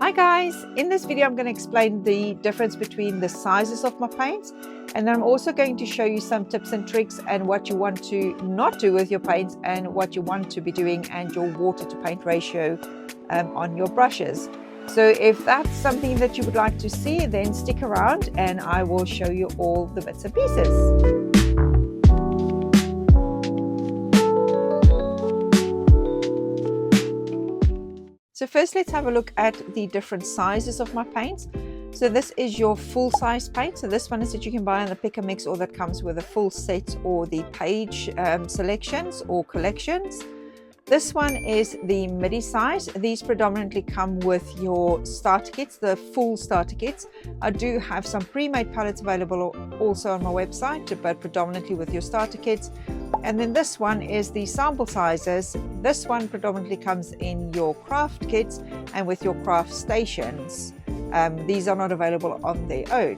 Hi guys, in this video I'm going to explain the difference between the sizes of my paints, and then I'm also going to show you some tips and tricks and what you want to not do with your paints and what you want to be doing and your water to paint ratio on your brushes. So if that's something that you would like to see, then stick around and I will show you all the bits and pieces. So first let's have a look at the different sizes of my paints. So this is your full size paint. So this one is that you can buy in the pick and mix, or that comes with a full set or the page selections or collections. This one is the midi size. These predominantly come with your starter kits, the full starter kits. I do have some pre-made palettes available also on my website, but predominantly with your starter kits. And then this one is the sample sizes. This one predominantly comes in your craft kits and with your craft stations. These are not available on their own.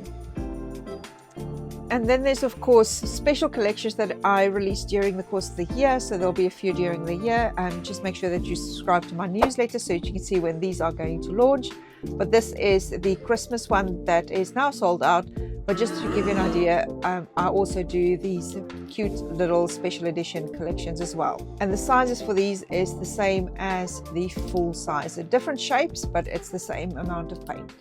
And then there's of course special collections that I release during the course of the year. So there'll be a few during the year. Just make sure that you subscribe to my newsletter so you can see when these are going to launch. But this is the Christmas one that is now sold out. But just to give you an idea, I also do these cute little special edition collections as well. And the sizes for these is the same as the full size. They're different shapes, but it's the same amount of paint.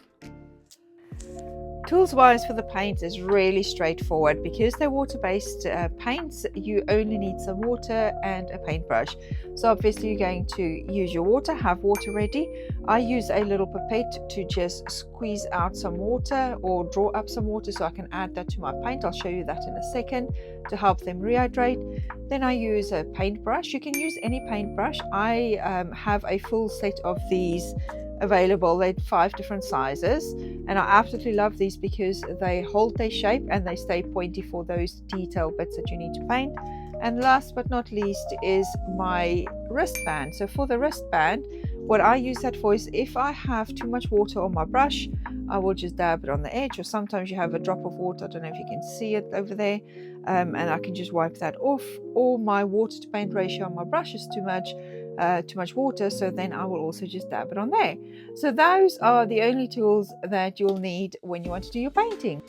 Tools wise for the paint is really straightforward. Because they're water-based paints, you only need some water and a paintbrush. So obviously you're going to use your water, have water ready. I use a little pipette to just squeeze out some water or draw up some water so I can add that to my paint. I'll show you that in a second to help them rehydrate. Then I use a paintbrush. You can use any paintbrush. I have a full set of these available. They're 5 different sizes, and I absolutely love these because they hold their shape and they stay pointy for those detail bits that you need to paint. And last but not least is my wristband. So for the wristband, what I use that for is if I have too much water on my brush, I will just dab it on the edge, or sometimes you have a drop of water. I don't know if you can see it over there, and I can just wipe that off. Or my water to paint ratio on my brush is too much water, so then I will also just dab it on there. So those are the only tools that you'll need when you want to do your painting.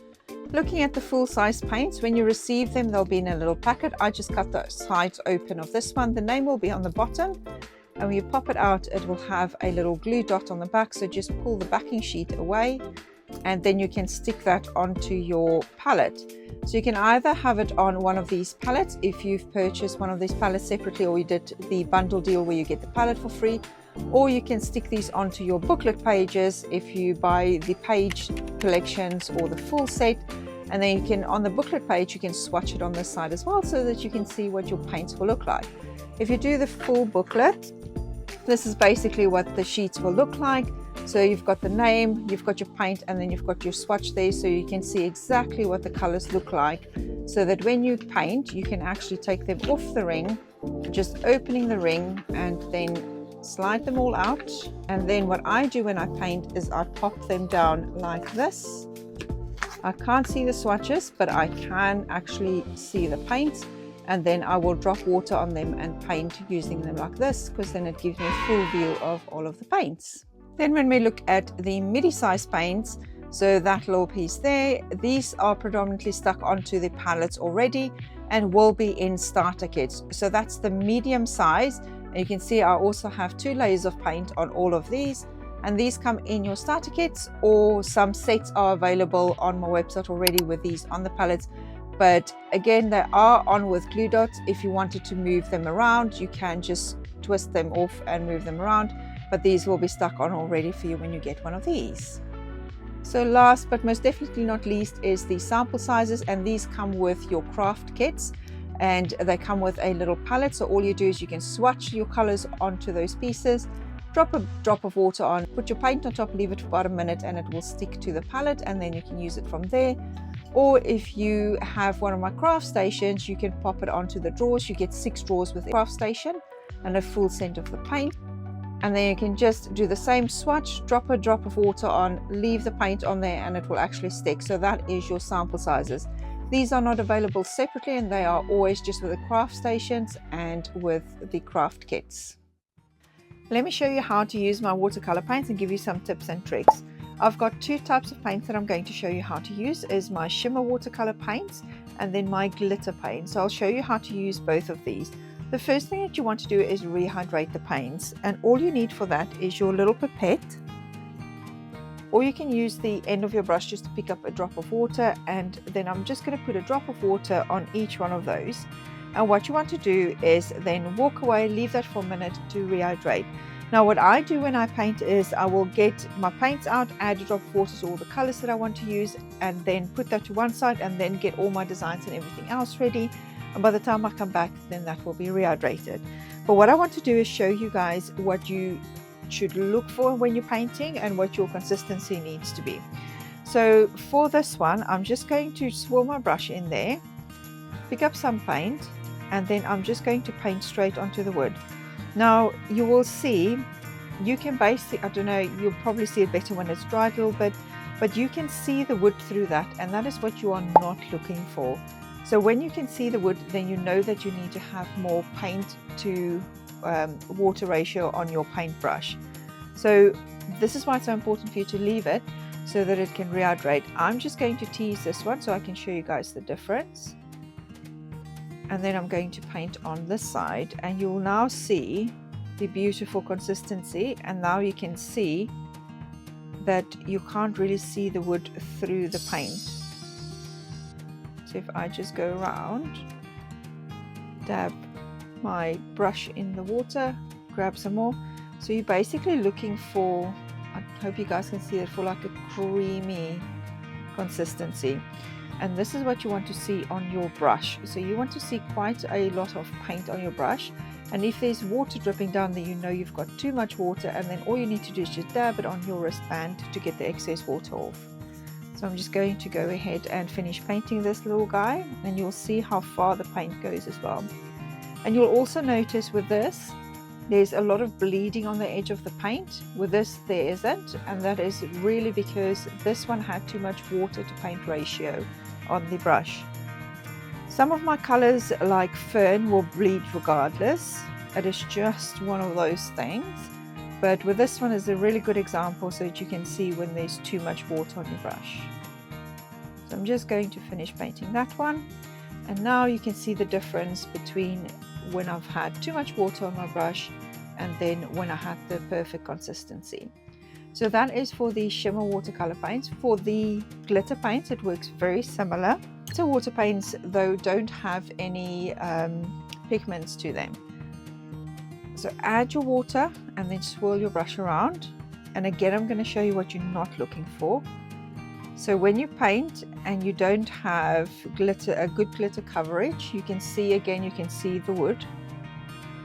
Looking at the full size paints, when you receive them, they'll be in a little packet. I just cut the sides open of this one. The name will be on the bottom, and when you pop it out, it will have a little glue dot on the back. So just pull the backing sheet away, and then you can stick that onto your palette. So you can either have it on one of these palettes if you've purchased one of these palettes separately, or you did the bundle deal where you get the palette for free, or you can stick these onto your booklet pages if you buy the page collections or the full set. And then you can, on the booklet page, you can swatch it on this side as well so that you can see what your paints will look like. If you do the full booklet, this is basically what the sheets will look like. So you've got the name, you've got your paint, and then you've got your swatch there, so you can see exactly what the colors look like, so that when you paint, you can actually take them off the ring, just opening the ring and then slide them all out. And then what I do when I paint is I pop them down like this. I can't see the swatches, but I can actually see the paint. And then I will drop water on them and paint using them like this, because then it gives me a full view of all of the paints. Then when we look at the midi size paints, so that little piece there, these are predominantly stuck onto the palettes already and will be in starter kits. So that's the medium size. And you can see I also have 2 layers of paint on all of these. And these come in your starter kits, or some sets are available on my website already with these on the palettes. But again, they are on with glue dots. If you wanted to move them around, you can just twist them off and move them around. But these will be stuck on already for you when you get one of these. So last but most definitely not least is the sample sizes, and these come with your craft kits, and they come with a little palette. So all you do is you can swatch your colors onto those pieces, drop a drop of water on, put your paint on top, leave it for about a minute, and it will stick to the palette, and then you can use it from there. Or if you have one of my craft stations, you can pop it onto the drawers. You get 6 drawers with a craft station and a full set of the paint. And then you can just do the same swatch, drop a drop of water on, leave the paint on there, and it will actually stick. So that is your sample sizes. These are not available separately, and they are always just with the craft stations and with the craft kits. Let me show you how to use my watercolor paints and give you some tips and tricks. I've got two types of paints that I'm going to show you how to use, is my shimmer watercolor paints and then my glitter paint. So I'll show you how to use both of these. The first thing that you want to do is rehydrate the paints, and all you need for that is your little pipette, or you can use the end of your brush just to pick up a drop of water, and then I'm just going to put a drop of water on each one of those. And what you want to do is then walk away, leave that for a minute to rehydrate. Now what I do when I paint is I will get my paints out, add a drop of water to all the colors that I want to use, and then put that to one side, and then get all my designs and everything else ready. And by the time I come back, then that will be rehydrated. But what I want to do is show you guys what you should look for when you're painting and what your consistency needs to be. So for this one, I'm just going to swirl my brush in there, pick up some paint, and then I'm just going to paint straight onto the wood. Now you will see, you can basically, I don't know, you'll probably see it better when it's dried a little bit, but you can see the wood through that, and that is what you are not looking for. So when you can see the wood, then you know that you need to have more paint to water ratio on your paintbrush. So this is why it's so important for you to leave it so that it can rehydrate. I'm just going to tease this one so I can show you guys the difference. And then I'm going to paint on this side, and you'll now see the beautiful consistency. And now you can see that you can't really see the wood through the paint. So if I just go around, dab my brush in the water, grab some more. So you're basically looking for, I hope you guys can see it, for like a creamy consistency. And this is what you want to see on your brush. So you want to see quite a lot of paint on your brush. And if there's water dripping down there, you know you've got too much water, and then all you need to do is just dab it on your wristband to get the excess water off. So I'm just going to go ahead and finish painting this little guy, and you'll see how far the paint goes as well. And you'll also notice with this, there's a lot of bleeding on the edge of the paint. With this, there isn't, and that is really because this one had too much water to paint ratio on the brush. Some of my colors like fern will bleed regardless. It is just one of those things. But with this one is a really good example so that you can see when there's too much water on your brush. So I'm just going to finish painting that one. And now you can see the difference between when I've had too much water on my brush and then when I had the perfect consistency. So that is for the shimmer watercolor paints. For the glitter paints, it works very similar. So water paints, though, don't have any pigments to them. So add your water and then swirl your brush around. And again, I'm going to show you what you're not looking for. So when you paint and you don't have glitter, a good glitter coverage, you can see, again, you can see the wood,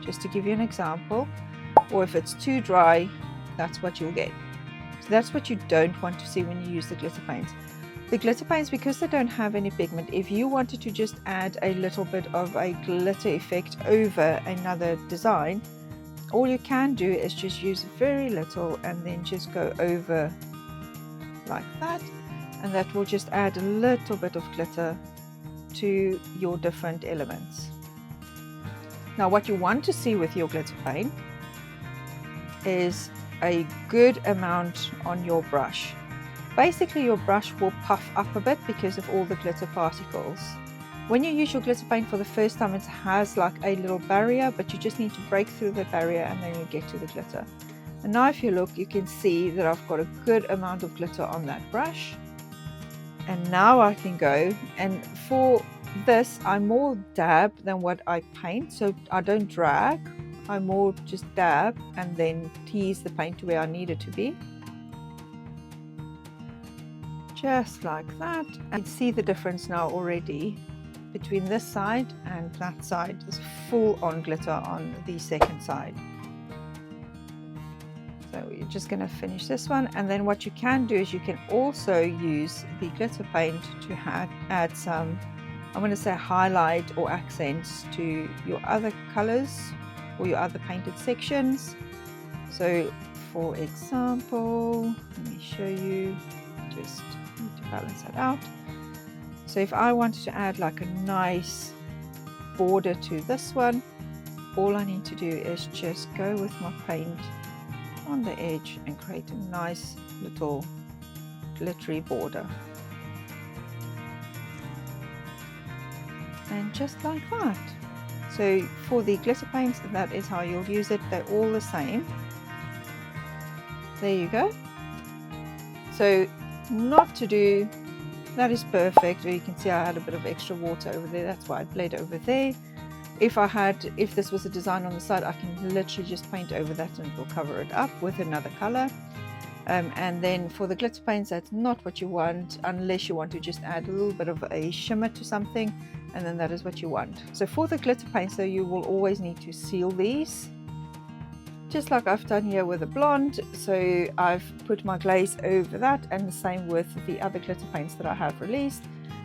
just to give you an example. Or if it's too dry, that's what you'll get. So that's what you don't want to see when you use the glitter paints. The glitter paints, because they don't have any pigment, if you wanted to just add a little bit of a glitter effect over another design, all you can do is just use very little and then just go over like that, and that will just add a little bit of glitter to your different elements. Now what you want to see with your glitter paint is a good amount on your brush. Basically your brush will puff up a bit because of all the glitter particles. When you use your glitter paint for the first time, it has like a little barrier, but you just need to break through the barrier and then you get to the glitter. And now if you look, you can see that I've got a good amount of glitter on that brush. And now I can go, and for this I'm more dab than what I paint, so I don't drag. I more just dab and then tease the paint to where I need it to be. Just like that. And you can see the difference now already between this side and that side. There's full on glitter on the second side. So you're just going to finish this one, and then what you can do is you can also use the glitter paint to add some, I'm going to say, highlight or accents to your other colors or your other painted sections. So for example, let me show you, just need to balance that out. So if I wanted to add like a nice border to this one, all I need to do is just go with my paint on the edge and create a nice little glittery border. And just like that. So for the glitter paints, that is how you'll use it. They're all the same. There you go. So not to do, that is perfect. Or you can see I had a bit of extra water over there. That's why I bled over there. If this was a design on the side, I can literally just paint over that and it will cover it up with another color. And then for the glitter paints, that's not what you want unless you want to just add a little bit of a shimmer to something, and then that is what you want. So for the glitter paints, though, you will always need to seal these, just like I've done here with the blonde. So I've put my glaze over that, and the same with the other glitter paints that I have released.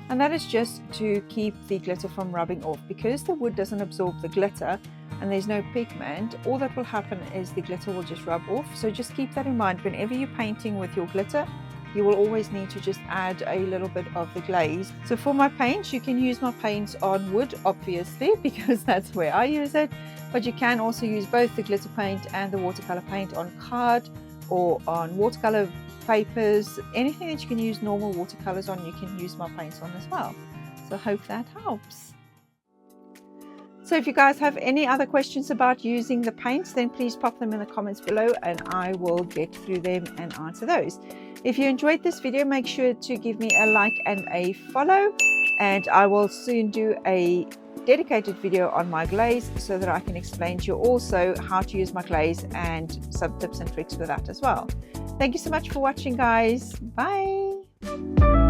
And that is just to keep the glitter from rubbing off, because the wood doesn't absorb the glitter and there's no pigment. All that will happen is the glitter will just rub off. So just keep that in mind. Whenever you're painting with your glitter, you will always need to just add a little bit of the glaze. So for my paints, you can use my paints on wood, obviously, because that's where I use it. But you can also use both the glitter paint and the watercolor paint on card or on watercolor papers. Anything that you can use normal watercolors on, you can use my paints on as well. So I hope that helps. So if you guys have any other questions about using the paints, then please pop them in the comments below and I will get through them and answer those. If you enjoyed this video, make sure to give me a like and a follow, and I will soon do a dedicated video on my glaze so that I can explain to you also how to use my glaze and some tips and tricks for that as well. Thank you so much for watching, guys. Bye.